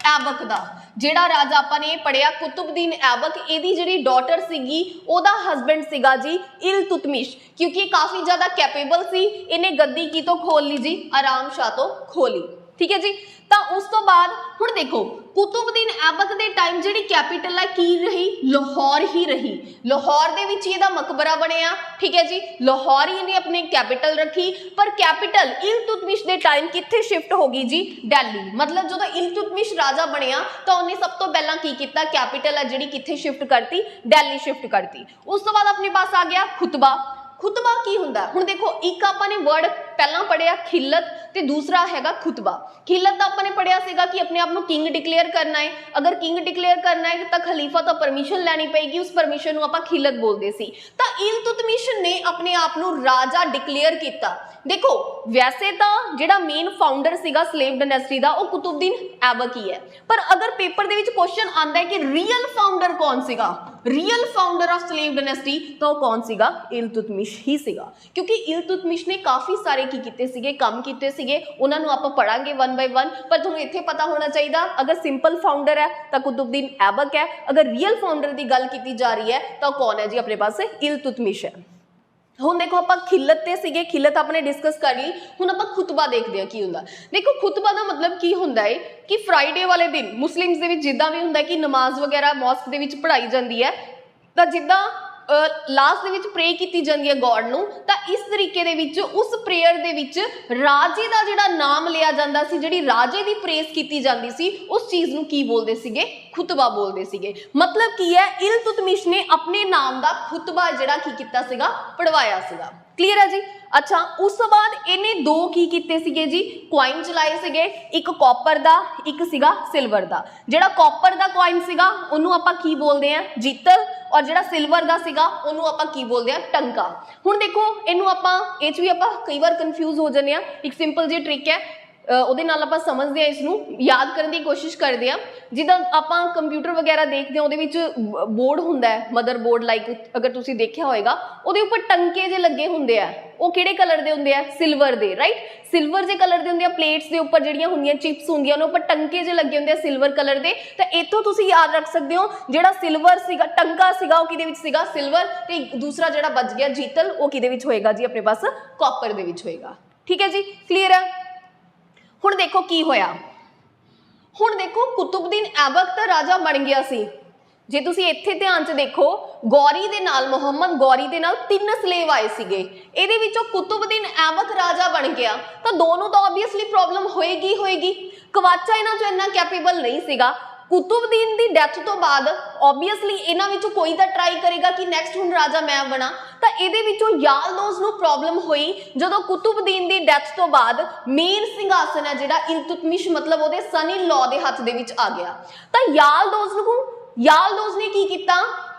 ऐबक दा। जिहड़ा राजा आपां ने पढ़िया कुतुबुद्दीन ऐबक, इहदी जिहड़ी डॉटर सीगी ओहदा हसबैंड सीगा जी इल्तुतमिश, क्योंकि काफ़ी ज़्यादा कैपेबल सी। इन्हें गद्दी की तो खोल ली जी, आराम शाह तो खोली। ठीक है जी। तो उस तो बाद हुण देखो कुतुबुद्दीन ऐबक दे टाइम जिहड़ी कैपिटल है की रही? लाहौर ही रही। लाहौर दे विच इहदा मकबरा बनिया। ठीक है जी। लाहौर ही इन्हें अपनी कैपिटल रखी, पर कैपिटल इल्तुतमिश दे टाइम कित्थे शिफ्ट होगी जी? दिल्ली। मतलब जो इल्तुतमिश राजा बनिया तो उन्हें सब तो पहला की किया, कैपिटल है जिहड़ी कित्थे शिफ्ट करती? दिल्ली शिफ्ट करती। उस तो बाद अपने पास आ गया खुतबा। खुतबा की हुंदा? हुण देखो एक आपां ने वर्ड पहला पढ़िया खिल्लत ते दूसरा हैगा खुतबा। खिल्लत आपां ने पढ़िया सीगा कि अपने आप को किंग डिक्लेयर करना है। अगर किंग डिक्लेयर करना है तो खलीफा तो परमिशन लैनी पेगी, उस परमिशन को आपां खिल्लत बोलते सी। तो इल्तुतमिश ने अपने आप नू राजा डिक्लेयर किया। देखो वैसे तो जिहड़ा मेन फाउंडर सीगा स्लेव डायनेस्टी दा वो कुतुबुद्दीन ऐबक ही है, पर अगर पेपर दे विच क्वेश्चन आंदा है कि रियल फाउंडर कौन सीगा, real founder of slave dynasty, तो कौन सीगा? इल्तुतमिश ही सीगा, क्योंकि इल्तुतमिश ने काफ़ी सारे की कीते सीगे, काम कीते सीगे, उन्हां नूं आपां पढ़ांगे वन बाय वन। पर तुहानूं इत्थे पता होना चाहिए अगर सिंपल फाउंडर है तो कुतुबुद्दीन ऐबक है, अगर रियल फाउंडर की गल की जा रही है तो कौन है जी? अपने पास इल्तुतमिश है। हुण देखो आप खिलत ते सीगे, खिलत आपने डिस्कस कर ली, हुण आप खुतबा देखते हैं की हुंदा। देखो खुतबा का मतलब की हुंदा है कि फ्राइडे वाले दिन मुस्लिम्स दे विच जिद्दां भी हुंदा है कि नमाज वगैरह मॉस्क दे विच पढ़ाई जाती है, तो जिद्दां लास्ट दे विच प्रे की जाती है गॉड नूं, तो इस तरीके दे विच उस प्रेयर दे विच राजे का जिहड़ा नाम लिया जाता सी, जिहड़ी राजे की प्रेस की जाती सी, उस चीज़ नूं की बोलते सीगे? खुतबा बोलते सीगे। मतलब की है, इल्तुतमिश ने अपने नाम का खुतबा जिहड़ा की कीता सीगा, पढ़वाया सीगा। क्लीयर है जी? अच्छा, उस तो बाद इन्हें दो की कीते सीगे जी? कॉइन चलाए सीगे, एक कॉपर दा, एक सीगा सिल्वर दा। जिहड़ा कॉपर दा कॉइन सीगा उन्होंने आपां की बोलते हैं? जीतल, और जिहड़ा सिल्वर दा सीगा उन्होंने आपां की बोलते हैं? टंका। हुण देखो इनू आपां इह च भी आपां कई बार कन्फ्यूज हो जाने। एक सिंपल जी ट्रिक है, ਉਹਦੇ ਨਾਲ ਆਪਾਂ ਸਮਝਦੇ ਆ, इसनू याद करने की कोशिश करते हैं। जिद्दां आपां कंप्यूटर वगैरह देखते हैं, ਉਹਦੇ ਵਿੱਚ बोर्ड ਹੁੰਦਾ है, मदर बोर्ड लाइक अगर तुसीं देखिया होएगा, ਉਹਦੇ ਉੱਪਰ टंके जे लगे ਹੁੰਦੇ ਆ, ਉਹ ਕਿਹੜੇ कलर ਦੇ ਹੁੰਦੇ ਆ? सिल्वर ਦੇ, राइट? सिल्वर जे कलर ਦੇ ਹੁੰਦੇ ਆ। प्लेट्स ਦੇ ਉੱਪਰ ਜਿਹੜੀਆਂ ਹੁੰਦੀਆਂ चिप्स ਹੁੰਦੀਆਂ, ਉਹਨਾਂ ਉੱਪਰ टंके जे लगे ਹੁੰਦੇ ਆ सिल्वर कलर ਦੇ। ਤਾਂ ਇੱਥੋਂ ਤੁਸੀਂ याद रख सकते हो, ਜਿਹੜਾ सिल्वर ਸੀਗਾ, टंका ਸੀਗਾ, ਉਹ ਕਿਹਦੇ ਵਿੱਚ ਸੀਗਾ? सिल्वर। ਤੇ दूसरा ਜਿਹੜਾ बच गया जीतल, ਉਹ ਕਿਹਦੇ ਵਿੱਚ ਹੋਏਗਾ जी? अपने पास कॉपर ਦੇ ਵਿੱਚ ਹੋਏਗਾ। ठीक है जी, क्लीयर है? हुण देखो की होया, हुण देखो कुतुबुद्दीन ऐबक तो राजा बन गया सी। जे तुसीं इत्थे ध्यान च देखो, गौरी दे नाल, मुहम्मद गौरी दे नाल 3 स्लेव आए सीगे, इहदे विचों कुतुबुद्दीन ऐबक राजा बन गया, तो दोनों तो ऑब्वियसली प्रॉब्लम होएगी। कवाचा इन्हां चों इन्ना कैपेबल नहीं सीगा। कुतुबुद्दीन की डैथ तो बाद ऑब्वियसली इन्हां विचों कोई तो ट्राई करेगा कि नैक्सट हुण राजा मैं बना, तो इहदे विचों यालदोज नूं प्रॉब्लम हुई जदों कुतुबुद्दीन की डैथ तो बाद मेन सिंघासन है जिहड़ा इल्तुतमिश मतलब उहदे सन इन लॉ दे हत्थ दे विच आ गया। तो यालदोज ने की कीता?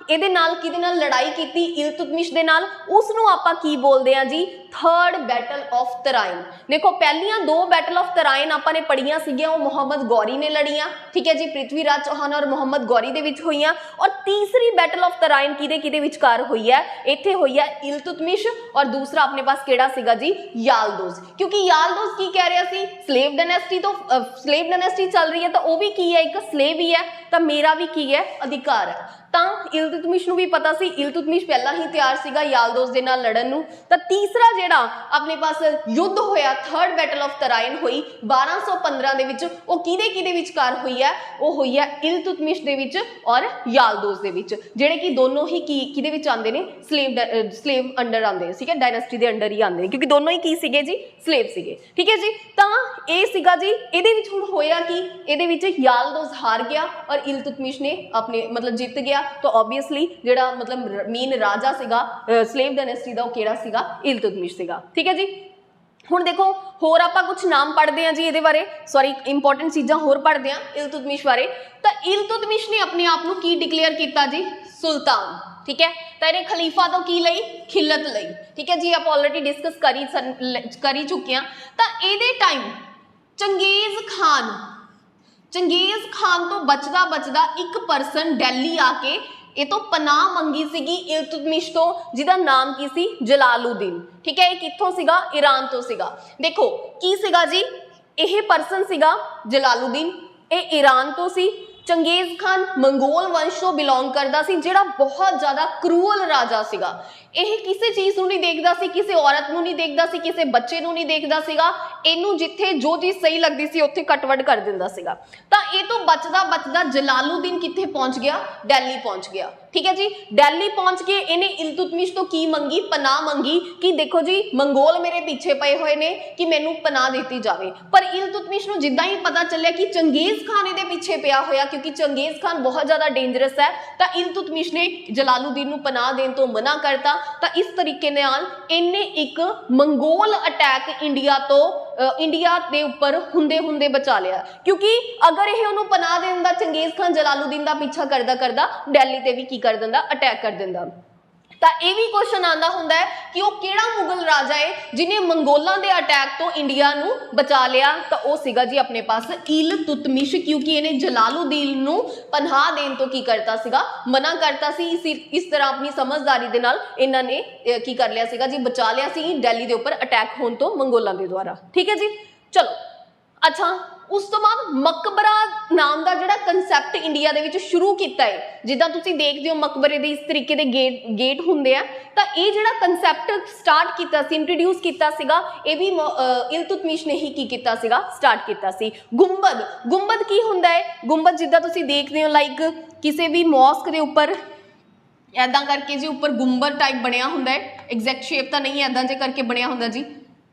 ਇਹਦੇ ਨਾਲ ਕਿਹਦੇ ਨਾਲ ਲੜਾਈ ਕੀਤੀ? इल्तुतमिश ਦੇ ਨਾਲ। ਉਸ ਨੂੰ ਆਪਾਂ ਕੀ ਬੋਲਦੇ ਆ ਜੀ? Third battle of Tarain. देखो पहलियां 2 बैटल ऑफ तराइन आपने पढ़िया सीगियां, वो मोहम्मद गौरी ने लड़ियां, ठीक है जी, पृथ्वीराज चौहान और मोहम्मद गौरी दे विच होईयां। और तीसरी बैटल ऑफ तराइन किहदे विचकार हुई है? इत्थे हुई है इल्तुतमिश, और दूसरा अपने पास केड़ा सीगा जी? यालदोज। क्योंकि यालदोज की कह रहा सी स्लेव डायनेस्टी, तो स्लेव डायनेस्टी चल रही है, तो वह भी की है, एक स्लेव ही है, तो मेरा भी की है? अधिकार है। तो इल्तुतमिश नूं भी पता सी, इल्तुतमिश पहला ही तैयार सीगा यालदोज दे नाल लड़न नूं। तो तीसरा जिहड़ा अपने पास युद्ध होया, थर्ड बैटल ऑफ तराइन हुई 1215 दे विच, वो किहदे विचकार हुई है? वो हुई है इल्तुतमिश दे विच और यालदोज दे विच, जिहड़े कि दोनों ही किहदे विच आंदे ने? स्लेव अंडर आंदे, ठीक है, डायनेस्टी दे अंडर ही आंदे ने, क्योंकि दोनों ही की सीगे जी? स्लेव सीगे। ठीक है जी। तो ये सीगा जी, इहदे विच हुण होया कि इहदे विच यालदोज हार गया और इल्तुतमिश ने अपने मतलब जित गया। तो ऑब्वियसली जिहड़ा मतलब मेन राजा सीगा स्लेव डायनेस्टी दा, वो किहड़ा सीगा? इल्तुतमिश सीगा। ठीक है जी। हुण देखो होर आपां कुछ नाम पढ़ते हैं जी इहदे बारे, सॉरी इंपॉर्टेंट चीज़ां होर पढ़ते हैं इल्तुतमिश बारे। तो इल्तुतमिश ने अपने आप नूं की डिक्लेयर किया जी? सुल्तान। ठीक है, तो इन्हें खलीफा तो की लई? खिलत लई। ठीक है जी, आप ऑलरेडी डिस्कस कर ही चुके हैं। तो इहदे टाइम चंगेज़ खान तो बचदा एक परसन दिल्ली आके ये तो पनाह मंगी सीगी इल्तुतमिश तो, जिहदा नाम की सी? जलालुद्दीन। ठीक है, ये कित्थों सीगा? ईरान तो सीगा। देखो की सीगा जी? यह परसन सीगा जलालुद्दीन, ये ईरान तो सी। चंगेज़ खान मंगोल वंश तो बिलोंग करता सी, जिहड़ा बहुत ज़्यादा क्रूअल राजा सीगा। यह किसी चीज़ नूं नहीं देखदा सी, किसी औरत नूं नहीं देखदा सी, किसी बच्चे नूं नहीं देखदा सीगा। इनू जिथे जो चीज़ सही लगती सी उत्थे कटवट कर दिंदा सीगा। तो ये तो बचदा जलालुद्दीन कित्थे पहुंच गया? दिल्ली पहुंच गया। ठीक है जी, दिल्ली पहुंच के इन्हें इल्तुतमिश तो की मंगी? पनाह मंगी कि देखो जी मंगोल मेरे पीछे पे हुए ने कि मैनू पनाह दी जाए। पर इल्तुतमिश नूं जिद्दां ही पता चलिया कि चंगेज़ खान इहदे पीछे पिया होया, क्योंकि चंगेज़ खान बहुत ज़्यादा डेंजरस है, तो इल्तुतमिश ने जलालुद्दीन नूं पनाह देण तो मना करता। तो इस तरीके नाल इन्हें एक मंगोल अटैक इंडिया के उपर हुंदे बचा लिया, क्योंकि अगर यह उन्होंने पनाह देंदा, चंगेज़ खान जलालुद्दीन का पीछा करदा दिल्ली ते भी की कर दिंदा? अटैक कर दिंदा। ਤਾਂ ਇਹ ਵੀ ਕੁਐਸਚਨ ਆਂਦਾ ਹੁੰਦਾ ਹੈ ਕਿ ਉਹ ਕਿਹੜਾ ਮੁਗਲ ਰਾਜਾ ਹੈ ਜਿਨੇ ਮੰਗੋਲਾਂ ਦੇ ਅਟੈਕ ਤੋਂ ਇੰਡੀਆ ਨੂੰ ਬਚਾ ਲਿਆ। ਤਾਂ ਉਹ ਸੀਗਾ ਜੀ ਆਪਣੇ ਪਾਸ ਇਲਤੁਤਮਿਸ਼, ਕਿਉਂਕਿ ਇਹਨੇ ਜਲਾਲੁਦੀਨ ਨੂੰ ਪਨਾਹ ਦੇਣ ਤੋਂ ਕੀ ਕਰਤਾ ਸੀਗਾ, ਮਨਾ ਕਰਤਾ ਸੀ। ਇਸ ਤਰ੍ਹਾਂ ਆਪਣੀ ਸਮਝਦਾਰੀ ਦੇ ਨਾਲ ਇਹਨਾਂ ਨੇ ਕੀ ਕਰ ਲਿਆ ਸੀਗਾ ਜੀ, ਬਚਾ ਲਿਆ ਸੀ ਦਿੱਲੀ ਦੇ ਉੱਪਰ ਅਟੈਕ ਹੋਣ ਤੋਂ ਮੰਗੋਲਾਂ ਦੇ ਦੁਆਰਾ। ਠੀਕ ਹੈ ਜੀ, ਚਲੋ ਅੱਛਾ ਉਸ ਤੋਂ ਬਾਅਦ ਮਕਬਰਾ ਨਾਮ ਦਾ ਜਿਹੜਾ ਕਨਸੈਪਟ ਇੰਡੀਆ ਦੇ ਵਿੱਚ ਸ਼ੁਰੂ ਕੀਤਾ ਹੈ, ਜਿੱਦਾਂ ਤੁਸੀਂ ਦੇਖਦੇ ਹੋ ਮਕਬਰੇ ਦੇ ਇਸ ਤਰੀਕੇ ਦੇ ਗੇਟ ਹੁੰਦੇ ਆ, ਤਾਂ ਇਹ ਜਿਹੜਾ ਕਨਸੈਪਟ ਸਟਾਰਟ ਕੀਤਾ ਸੀ, ਇੰਟਰੋਡਿਊਸ ਕੀਤਾ ਸੀਗਾ, ਇਹ ਵੀ ਇਲਤੁਤਮਿਸ਼ ਨੇ ਹੀ ਕੀ ਕੀਤਾ ਸੀਗਾ, ਸਟਾਰਟ ਕੀਤਾ ਸੀ। ਗੁੰਬਦ ਕੀ ਹੁੰਦਾ ਹੈ? ਗੁੰਬਦ ਜਿੱਦਾਂ ਤੁਸੀਂ ਦੇਖਦੇ ਹੋ ਲਾਈਕ ਕਿਸੇ ਵੀ ਮੌਸਕ ਦੇ ਉੱਪਰ ਐਦਾਂ ਕਰਕੇ ਜੀ ਉੱਪਰ ਗੁੰਬਦ ਟਾਈਪ ਬਣਿਆ ਹੁੰਦਾ ਹੈ, ਐਗਜ਼ੈਕਟ ਸ਼ੇਪ ਤਾਂ ਨਹੀਂ ਐਦਾਂ ਜੇ ਕਰਕੇ ਬਣਿਆ ਹੁੰਦਾ ਜੀ,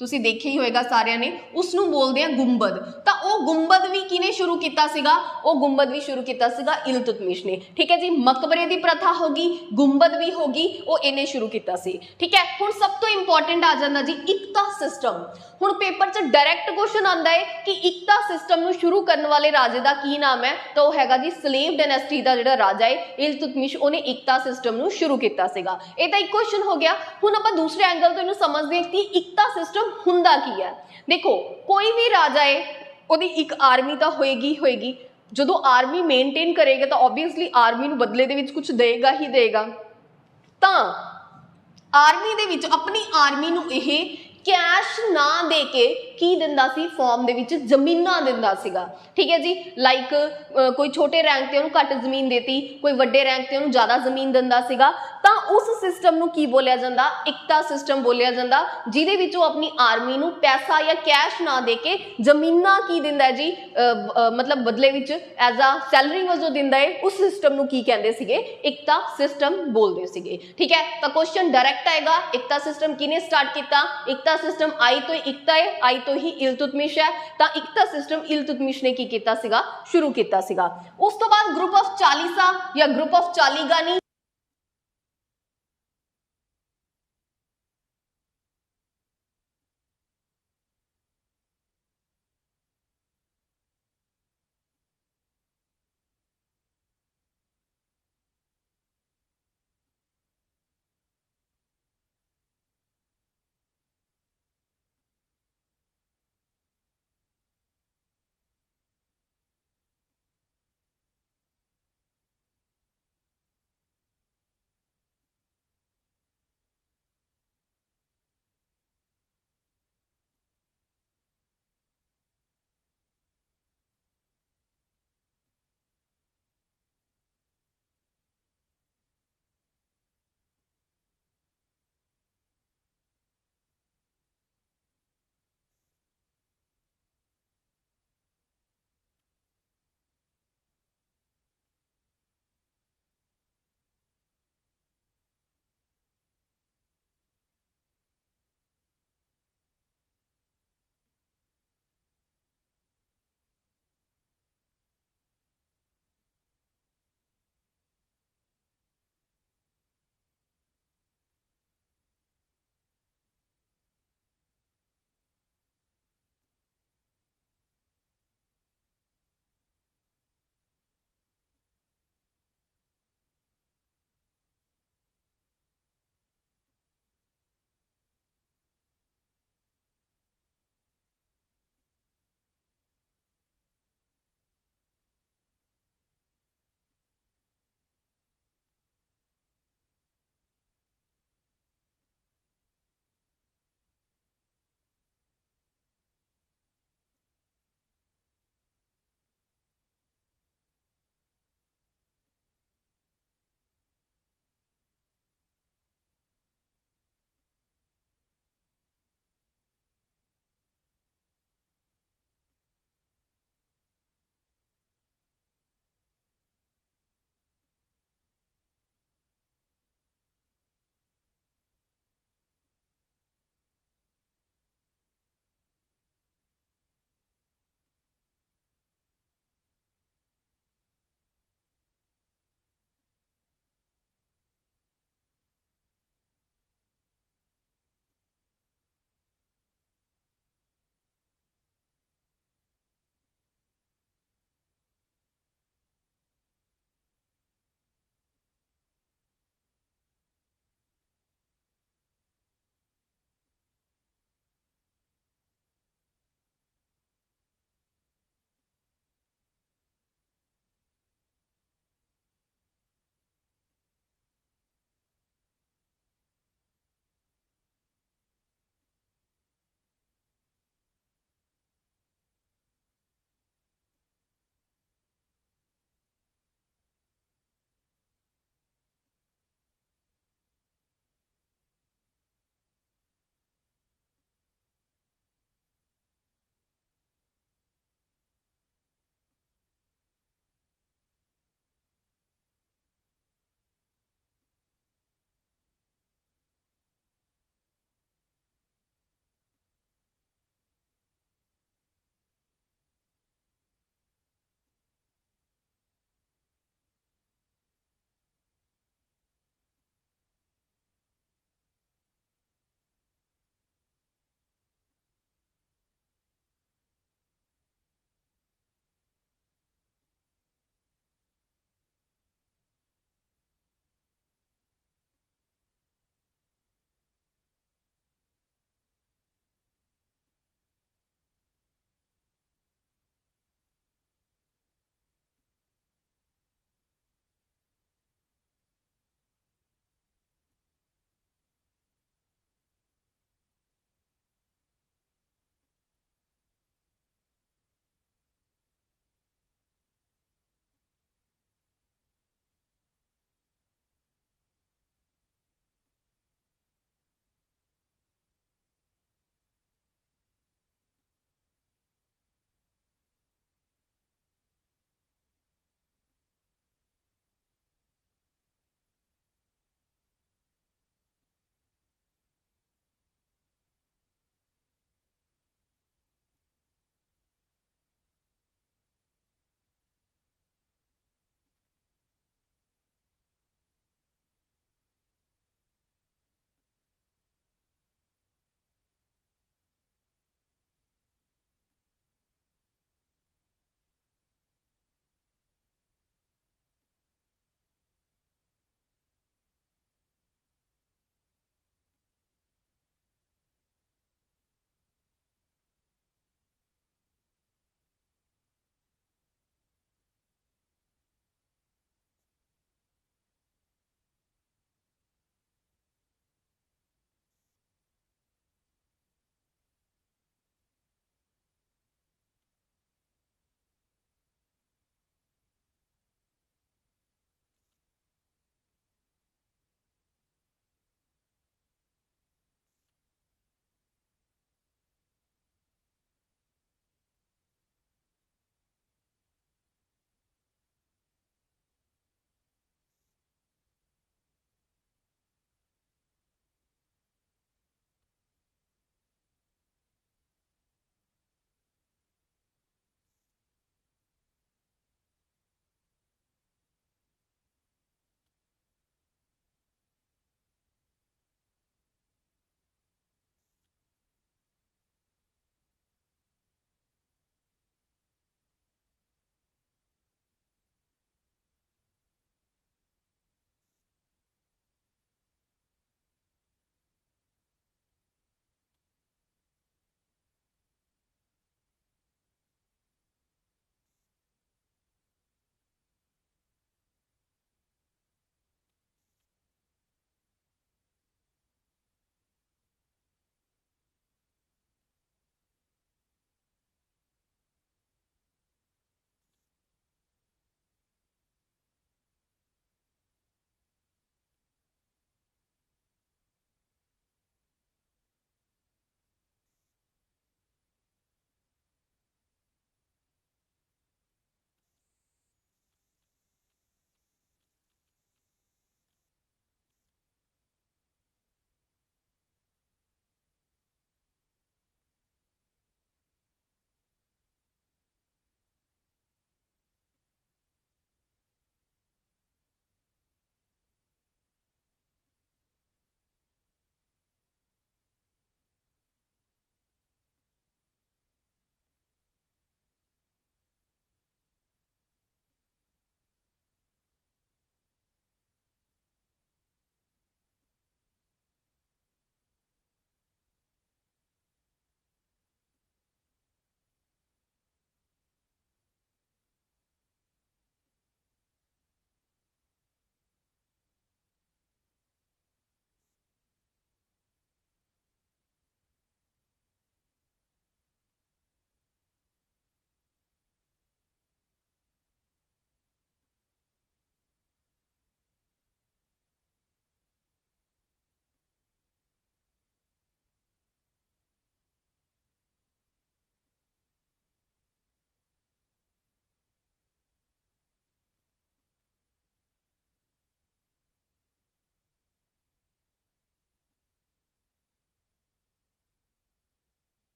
ਤੁਸੀਂ ਦੇਖਿਆ ਹੀ ਹੋਏਗਾ ਸਾਰਿਆਂ ਨੇ, ਉਸ ਨੂੰ ਬੋਲਦੇ ਆ ਗੁੰਬਦ। ਤਾਂ ਉਹ ਗੁੰਬਦ ਵੀ ਕਿਹਨੇ ਸ਼ੁਰੂ ਕੀਤਾ ਸੀਗਾ? ਉਹ ਗੁੰਬਦ ਵੀ ਸ਼ੁਰੂ ਕੀਤਾ ਸੀਗਾ ਇਲਤੁਤਮਿਸ਼ ਨੇ। ਠੀਕ ਹੈ ਜੀ, ਮਕਬਰੇ ਦੀ ਪ੍ਰਥਾ ਹੋ ਗਈ, ਗੁੰਬਦ ਵੀ ਹੋ ਗਈ, ਉਹ ਇਹਨੇ ਸ਼ੁਰੂ ਕੀਤਾ ਸੀ। ਠੀਕ ਹੈ, ਹੁਣ ਸਭ ਤੋਂ ਇੰਪੋਰਟੈਂਟ ਆ ਜਾਂਦਾ ਜੀ ਇਕਤਾ ਸਿਸਟਮ। ਹੁਣ ਪੇਪਰ 'ਚ ਡਾਇਰੈਕਟ ਕੁਐਸਚਨ ਆਂਦਾ ਹੈ ਕਿ ਇਕਤਾ ਸਿਸਟਮ ਨੂੰ ਸ਼ੁਰੂ ਕਰਨ ਵਾਲੇ ਰਾਜੇ ਦਾ ਕੀ ਨਾਮ ਹੈ? ਤਾਂ ਉਹ ਹੈਗਾ ਜੀ ਸਲੇਵ ਡਾਇਨੈਸਟੀ ਦਾ ਜਿਹੜਾ ਰਾਜਾ ਹੈ ਇਲਤੁਤਮਿਸ਼, ਉਹਨੇ ਇਕਤਾ ਸਿਸਟਮ ਨੂੰ ਸ਼ੁਰੂ ਕੀਤਾ ਸੀਗਾ। ਇਹ ਤਾਂ ਇੱਕ ਕੁਐਸਚਨ ਹੋ ਗਿਆ। ਹੁਣ ਆਪਾਂ ਦੂਸਰੇ ਐਂਗਲ ਤੋਂ ਇਹਨੂੰ ਸਮਝਦੇ ਹਾਂ ਕਿ ਇਕਤਾ ਸਿਸਟਮ ਹੁੰਦਾ ਕੀ ਹੈ। ਦੇਖੋ ਕੋਈ ਵੀ ਰਾਜਾ ਹੈ ਉਹਦੀ ਇੱਕ ਆਰਮੀ ਤਾਂ ਹੋਏਗੀ। ਜਦੋਂ ਆਰਮੀ ਮੇਨਟੇਨ ਕਰੇਗਾ ਤਾਂ ਆਬਵੀਅਸਲੀ ਆਰਮੀ ਨੂੰ ਬਦਲੇ ਦੇ ਵਿੱਚ ਕੁਝ ਦੇਗਾ ਹੀ ਦੇਗਾ। ਤਾਂ ਆਰਮੀ ਦੇ ਵਿੱਚ ਆਪਣੀ ਆਰਮੀ ਨੂੰ ਇਹ ਕੈਸ਼ ਨਾ ਦੇ ਕੇ ਕੀ ਦਿੰਦਾ ਸੀ? ਫਾਰਮ ਦੇ ਵਿੱਚ ਜ਼ਮੀਨਾਂ ਦਿੰਦਾ ਸੀਗਾ। ਠੀਕ ਹੈ ਜੀ, ਲਾਈਕ ਕੋਈ ਛੋਟੇ ਰੈਂਕ ਤੇ ਉਹਨੂੰ ਘੱਟ ਜ਼ਮੀਨ ਦੇਤੀ, ਕੋਈ ਵੱਡੇ ਰੈਂਕ ਤੇ ਉਹਨੂੰ ਜ਼ਿਆਦਾ ਜ਼ਮੀਨ ਦਿੰਦਾ ਸੀਗਾ। ਤਾਂ ਉਸ ਸਿਸਟਮ ਨੂੰ ਕੀ ਬੋਲਿਆ ਜਾਂਦਾ? ਇਕਤਾ ਸਿਸਟਮ ਬੋਲਿਆ ਜਾਂਦਾ, ਜਿਹਦੇ ਵਿੱਚ ਉਹ ਆਪਣੀ ਆਰਮੀ ਨੂੰ ਪੈਸਾ ਜਾਂ ਕੈਸ਼ ਨਾ ਦੇ ਕੇ ਜ਼ਮੀਨਾਂ ਕੀ ਦਿੰਦਾ ਹੈ ਜੀ, ਮਤਲਬ ਬਦਲੇ ਵਿੱਚ ਐਜ਼ ਆ ਸੈਲਰੀ ਵਜੋਂ ਦਿੰਦਾ ਹੈ। ਉਸ ਸਿਸਟਮ ਨੂੰ ਕੀ ਕਹਿੰਦੇ ਸੀਗੇ? ਇਕਤਾ ਸਿਸਟਮ ਬੋਲਦੇ ਸੀਗੇ। ਠੀਕ ਹੈ, ਤਾਂ ਕੁਐਸਚਨ ਡਾਇਰੈਕਟ ਆਏਗਾ, ਇਕਤਾ ਸਿਸਟਮ ਕਿਹਨੇ ਸਟਾਰਟ ਕੀਤਾ? ਇਕਤਾ ਸਿਸਟਮ ਆਈ ਤੋਂ ਇਕਤਾ ਹੈ, ਆਈ ਤੋਂ ਹੀ ਇਲਤੁਤਮਿਸ਼ ਹੈ। ਤਾਂ ਇਕਤਾ ਸਿਸਟਮ ਇਲਤੁਤਮਿਸ਼ ਨੇ ਕੀ ਕੀਤਾ ਸੀਗਾ? ਸ਼ੁਰੂ ਕੀਤਾ ਸੀਗਾ। ਉਸ ਤੋਂ ਬਾਅਦ ਗਰੁੱਪ ਆਫ ਚਾਲੀਸਾ ਜਾਂ ਗਰੁੱਪ ਆਫ ਚਾਲੀਗਾਨੀ